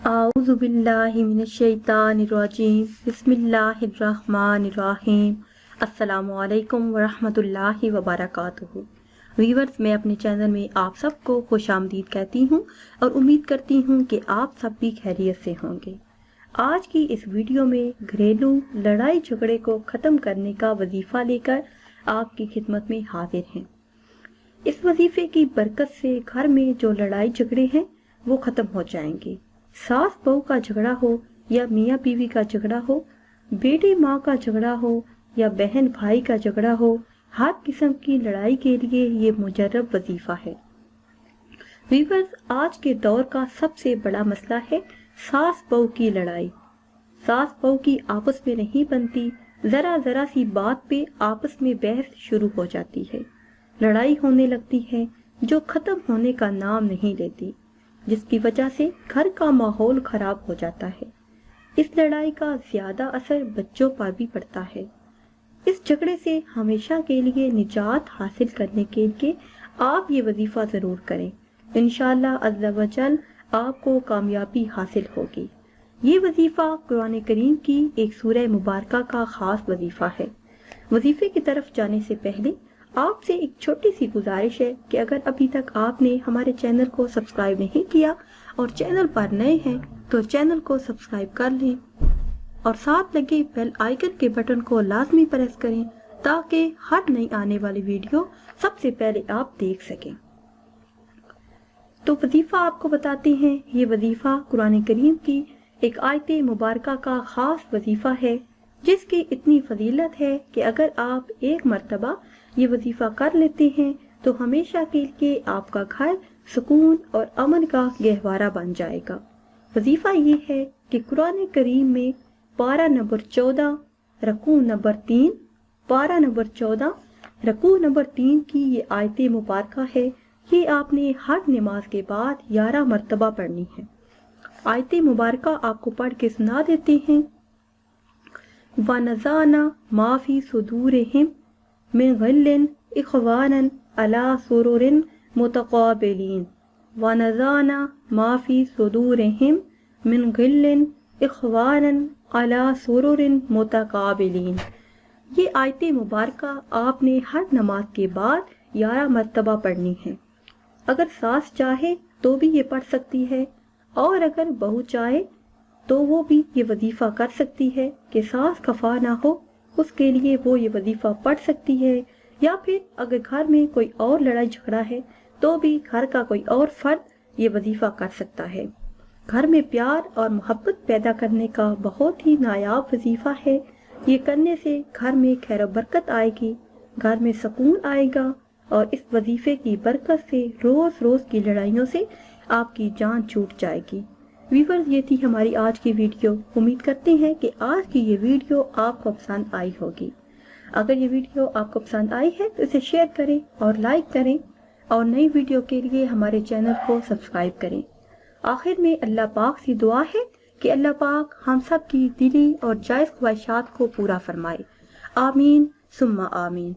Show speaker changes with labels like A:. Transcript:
A: आऊज़ु बिल्लाहि मिनश्शैतानिर्रजीम बिस्मिल्लाहिर्रहमानिर्रहीम अस्सलामु अलैकुम वरहमतुल्लाहि वबरकातुहू। व्यूअर्स, मैं अपने चैनल में आप सबको खुशामदीद कहती हूँ और उम्मीद करती हूँ कि आप सब भी खैरियत से होंगे। आज की इस वीडियो में घरेलू लड़ाई झगड़े को ख़त्म करने का वजीफ़ा लेकर आपकी खिदमत में हाजिर हैं। इस वजीफे की बरकत से घर में जो लड़ाई झगड़े हैं वो ख़त्म हो जाएंगे। सास बहू का झगड़ा हो या मियाँ बीवी का झगड़ा हो, बेटी माँ का झगड़ा हो या बहन भाई का झगड़ा हो, हर किस्म की लड़ाई के लिए ये मुजर्रब वजीफा है। व्यूअर्स, आज के दौर का सबसे बड़ा मसला है सास बहू की लड़ाई। सास बहू की आपस में नहीं बनती, जरा सी बात पे आपस में बहस शुरू हो जाती है। लड़ाई होने लगती है जो खत्म होने का नाम नहीं लेती, जिसकी वजह से घर का माहौल खराब हो जाता है। इस लड़ाई का ज्यादा असर बच्चों पर भी पड़ता है। इस झगड़े से हमेशा के लिए निजात हासिल करने के लिए आप ये वजीफा जरूर करें। इंशाअल्लाह अज़्ज़ा वजल आपको कामयाबी हासिल होगी। ये वजीफा कुरान करीम की एक सूरह मुबारका का खास वजीफा है। वजीफे की तरफ जाने से पहले आपसे एक छोटी सी गुजारिश है कि अगर अभी तक आपने हमारे चैनल को सब्सक्राइब नहीं किया और चैनल पर नए हैं तो चैनल को सब्सक्राइब कर लें और साथ लगे बेल आइकन के बटन को लाजमी प्रेस करें ताकि हर नई आने वाली वीडियो सबसे पहले आप देख सकें। तो वजीफा आपको बताते हैं। ये वजीफा कुरान करीम की एक आयत मुबारका का खास वजीफा है जिसकी इतनी फजीलत है कि अगर आप एक मर्तबा ये वजीफा कर लेते हैं तो हमेशा के लिए आपका घर सुकून और अमन का गहवारा बन जाएगा। वजीफा ये है कि कुरान करीम में पारा नंबर 14 रकू नंबर 3 पारा नंबर 14 रकू नंबर 3 की ये आयत मुबारका है। ये आपने हर नमाज के बाद 11 मर्तबा पढ़नी है। आयत मुबारका आपको पढ़ के सुना देते हैं। वनज़ाना माफी सुदूरिहिम मिन गिल्लिन इख्वानन अला सुरुरिन मुतक़ाबिलीन वनज़ाना माफी सुदूरिहिम मिन गिल्लिन इख्वानन अला सुरुरिन मुतक़ाबिलीन। ये आयत मुबारका आपने हर नमाज के बाद 11 मर्तबा पढ़नी है। अगर सास चाहे तो भी ये पढ़ सकती है और अगर बहू चाहे तो वो भी ये वजीफा कर सकती है कि सास खफा ना हो, उसके लिए वो ये वजीफा पढ़ सकती है। या फिर अगर घर में कोई और लड़ाई झगड़ा है तो भी घर का कोई और फर्द ये वजीफा कर सकता है। घर में प्यार और मोहब्बत पैदा करने का बहुत ही नायाब वजीफा है। ये करने से घर में खैर बरकत आएगी, घर में सुकून आएगा और इस वजीफे की बरकत से रोज रोज की लड़ाइयों से आपकी जान छूट जाएगी। व्यूअर्स, ये थी हमारी आज की वीडियो। उम्मीद करते हैं कि आज की ये वीडियो आपको पसंद आई होगी। अगर ये वीडियो आपको पसंद आई है तो इसे शेयर करें और लाइक करें और नई वीडियो के लिए हमारे चैनल को सब्सक्राइब करें। आखिर में अल्लाह पाक से दुआ है कि अल्लाह पाक हम सब की दिली और जायज़ ख्वाहिशात को पूरा फरमाए। आमीन सुम्मा आमीन।